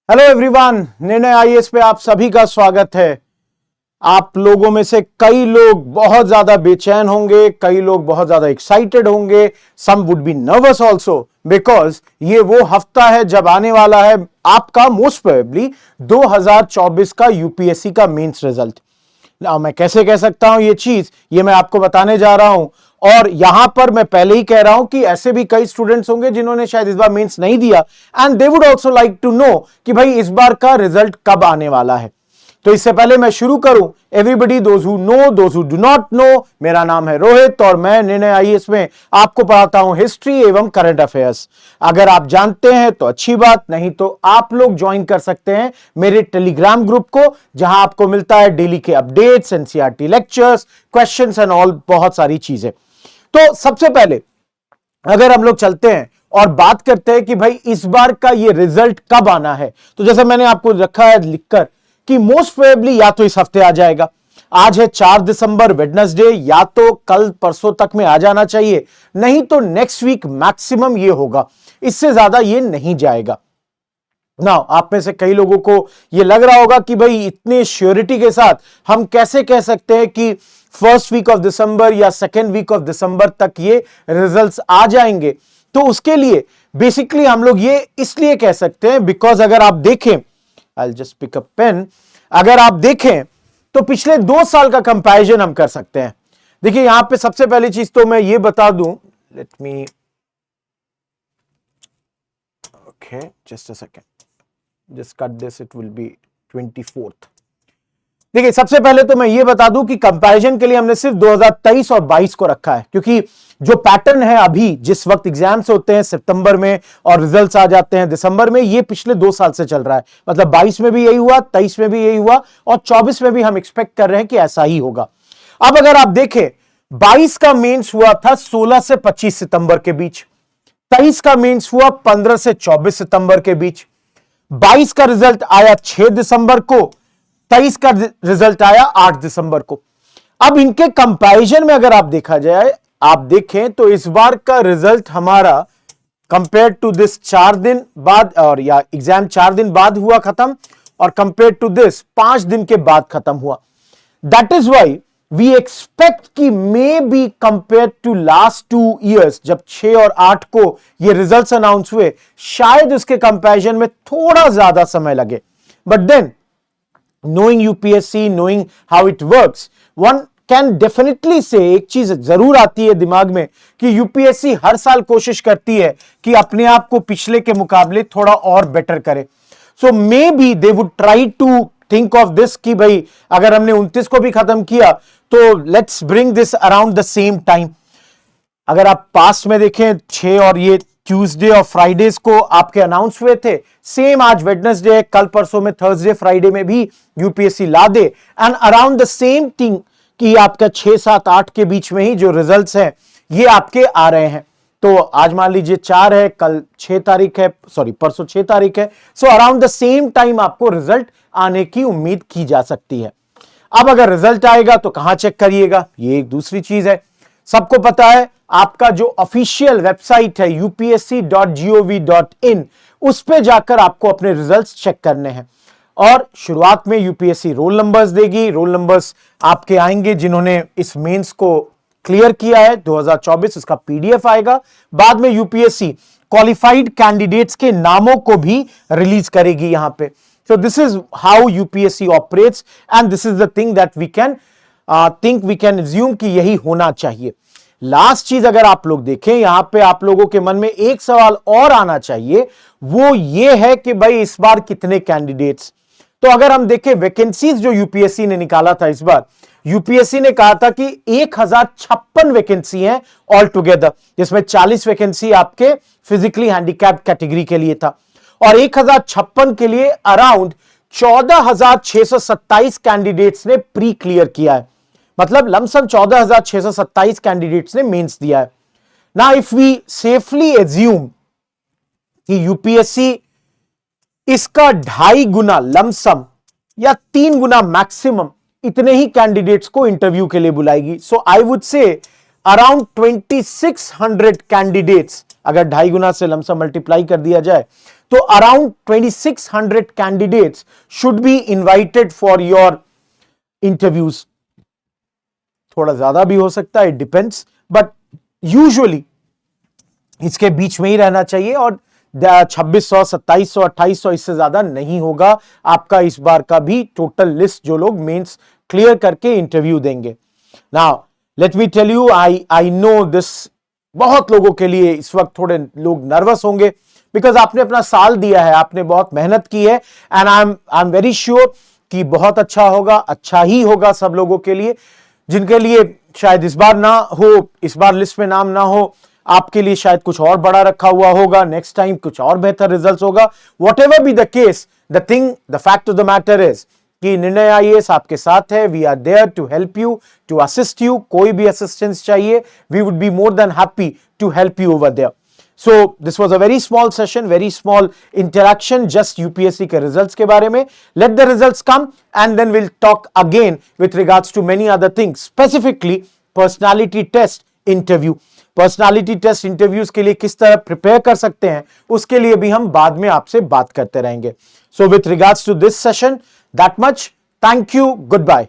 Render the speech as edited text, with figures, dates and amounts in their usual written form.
Hello everyone, निर्णय IAS पे आप सभी का स्वागत है। आप लोगों में से कई लोग बहुत ज्यादा बेचैन होंगे, कई लोग बहुत ज्यादा एक्साइटेड होंगे, some would be nervous also because ये वो हफ्ता है जब आने वाला है आपका मोस्ट प्रोबेबली 2024 का यूपीएससी का मेंस रिजल्ट। ना मैं कैसे कह सकता हूं ये चीज, ये मैं आपको बताने जा रहा हूं। और यहां पर मैं पहले ही कह रहा हूं कि ऐसे भी कई स्टूडेंट्स होंगे जिन्होंने शायद इस बार मेंस नहीं दिया and they would also like to know कि भाई इस बार का रिजल्ट कब आने वाला है। तो इससे पहले मैं शुरू करूं, everybody those who know, those who do not know, मेरा नाम है रोहित और मैं निर्णय आईएएस में आपको पढ़ाता हूं हिस्ट्री एवं करंट अफेयर्स। अगर आप जानते हैं तो अच्छी बात, नहीं तो आप लोग ज्वाइन कर सकते हैं मेरे टेलीग्राम ग्रुप को, जहां आपको मिलता है डेली के updates, NCERT lectures, questions and all बहुत सारी चीजें। तो सबसे पहले अगर हम लोग चलते हैं और बात करते हैं कि भाई इस बार का ये रिजल्ट कब आना है, तो जैसे मैंने आपको रखा है लिखकर कि मोस्ट प्रोबेबली या तो इस हफ्ते आ जाएगा, आज है 4 दिसंबर वेडनेसडे, या तो कल परसों तक में आ जाना चाहिए, नहीं तो नेक्स्ट वीक मैक्सिमम ये होगा, इससे ज्यादा ये नहीं जाएगा। नाउ आप में से कई लोगों को यह लग रहा होगा कि भाई इतने श्योरिटी के साथ हम कैसे कह सकते हैं कि फर्स्ट वीक ऑफ दिसंबर या सेकेंड वीक ऑफ दिसंबर तक ये रिजल्ट्स आ जाएंगे। तो उसके लिए बेसिकली हम लोग ये इसलिए कह सकते हैं बिकॉज अगर आप देखें, I just pick a pen, अगर आप देखें तो पिछले 2 साल का कंपैरिजन हम कर सकते हैं। देखिए यहां पे सबसे पहली चीज तो मैं ये बता दूं, let me okay just a second, just cut this, it will be 24th। देखिए सबसे पहले तो मैं ये बता दूं कि कंपैरिजन के लिए हमने सिर्फ 2023 और 22 को रखा है, क्योंकि जो पैटर्न है अभी जिस वक्त एग्जाम्स होते हैं सितंबर में और रिजल्ट्स आ जाते हैं दिसंबर में, ये पिछले 2 साल से चल रहा है। मतलब 22 में भी यही हुआ, 23 में भी यही हुआ और 24 में भी हम एक्सपेक्ट कर रहे हैं कि ऐसा ही होगा। अब अगर आप देखें 22 का मेंस हुआ था 16 से 25 सितंबर के बीच, 23 का मेंस हुआ 15 से 24 सितंबर के बीच, 22 का रिजल्ट आया 6 दिसंबर को, 23 का रिजल्ट आया 8 दिसंबर को। अब इनके कंपैरिजन में अगर आप देखा जाए, आप देखें तो इस बार का रिजल्ट हमारा कंपेयर टू दिस 4 दिन बाद, और या एग्जाम 4 दिन बाद हुआ खत्म, और कंपेयर टू दिस 5 दिन के बाद खत्म हुआ। That is why we expect कि may be compare to last 2 years, जब 6 और 8 को ये रिजल्ट्स अनाउंस हुए, शायद उसके कंपैरिजन में थोड़ा ज्यादा समय लगे। But then knowing UPSC, knowing how it works, one can definitely say, एक चीज जरूर आती है दिमाग में कि यूपीएससी हर साल कोशिश करती है कि अपने आप को पिछले के मुकाबले थोड़ा और बेटर करे। So may be they would try to think of this कि भाई अगर हमने 29 को भी खत्म किया तो let's bring this around the same time. अगर आप पास्ट में देखें 6 और ये ट्यूसडे और फ्राइडेज को आपके अनाउंस हुए थे, सेम आज वेडनेसडे, कल परसों में थर्सडे फ्राइडे में भी यूपीएससी ला दे and around the same thing कि आपका 6, 7, 8 के बीच में ही जो रिजल्ट्स हैं ये आपके आ रहे हैं। तो आज मान लीजिए 4 है, कल 6 तारीख है, सॉरी परसों 6 तारीख है, so around the same time आपको रिजल्ट आने की उम्मीद की जा सकती है। अब अगर रिजल्ट आएगा तो कहां चेक करिएगा, ये एक दूसरी चीज है। सबको पता है आपका जो ऑफिशियल वेबसाइट है upsc.gov.in, उस पे जाकर आपको अपने रिजल्ट्स चेक करने हैं। और शुरुआत में यूपीएससी रोल नंबर्स देगी, रोल नंबर्स आपके आएंगे जिन्होंने इस मेंस को क्लियर किया है 2024, इसका पीडीएफ आएगा। बाद में यूपीएससी क्वालिफाइड कैंडिडेट्स के नामों को भी रिलीज करेगी यहां पे। So this is how UPSC operates and this is the thing that we can think, we can assume कि यही होना चाहिए। लास्ट चीज अगर आप लोग देखें, यहां पे आप लोगों के मन में एक सवाल और आना चाहिए, वो ये है कि भाई इस बार कितने कैंडिडेट्स। तो अगर हम देखें वैकेंसीज जो यूपीएससी ने निकाला था इस बार, यूपीएससी ने कहा था कि 1056 वैकेंसी हैं ऑल टुगेदर, जिसमें 40 वैकेंसी आपके फिजिकली हैंडीकैप्ड कैटेगरी के लिए था और 1056 के लिए अराउंड 14,627 कैंडिडेट्स ने प्री क्लियर किया है। मतलब लमसम 14,627 कैंडिडेट्स ने मेंस दिया है। ना इफ वी सेफली एज्यूम कि यूपीएससी इसका 2.5 गुना लमसम या 3 गुना मैक्सिमम इतने ही कैंडिडेट्स को इंटरव्यू के लिए बुलाएगी। So I would say around 2600 candidates, अगर 2.5 गुना से लमसम मल्टीप्लाई कर दिया जाए तो around 2600 candidates should be invited for your interviews. थोड़ा ज्यादा भी हो सकता है, इट डिपेंड्स, बट यूजुअली इसके बीच में ही रहना चाहिए और 2600, 2700, 2800 इससे ज्यादा नहीं होगा आपका इस बार का भी टोटल लिस्ट, जो लोग मेंस क्लियर करके इंटरव्यू देंगे। Now let me tell you, I know this, बहुत लोगों के लिए इस वक्त थोड़े लोग नर्वस होंगे बिकॉज आपने अपना साल दिया है, आपने बहुत मेहनत की है, and I am very sure कि बहुत अच्छा होगा, अच्छा ही होगा सब लोगों के लिए। जिनके लिए शायद इस बार ना हो, इस बार लिस्ट में नाम ना हो, आपके लिए शायद कुछ और बड़ा रखा हुआ होगा, नेक्स्ट टाइम कुछ और बेहतर रिजल्ट्स होगा। Whatever be the case, the fact of the matter is कि निर्णय आईएएस आपके साथ है। We are there to help you, to assist you. कोई भी असिस्टेंस चाहिए, we would be more than happy to help you over there. So this was a very small session, very small interaction, just UPSC के results के बारे में. Let the results come and then we'll talk again with regards to many other things, specifically personality test interview. Personality test interviews के लिए किस तरह prepare कर सकते हैं, उसके लिए भी हम बाद में आपसे बात करते रहेंगे. So with regards to this session, that much. Thank you. Good bye.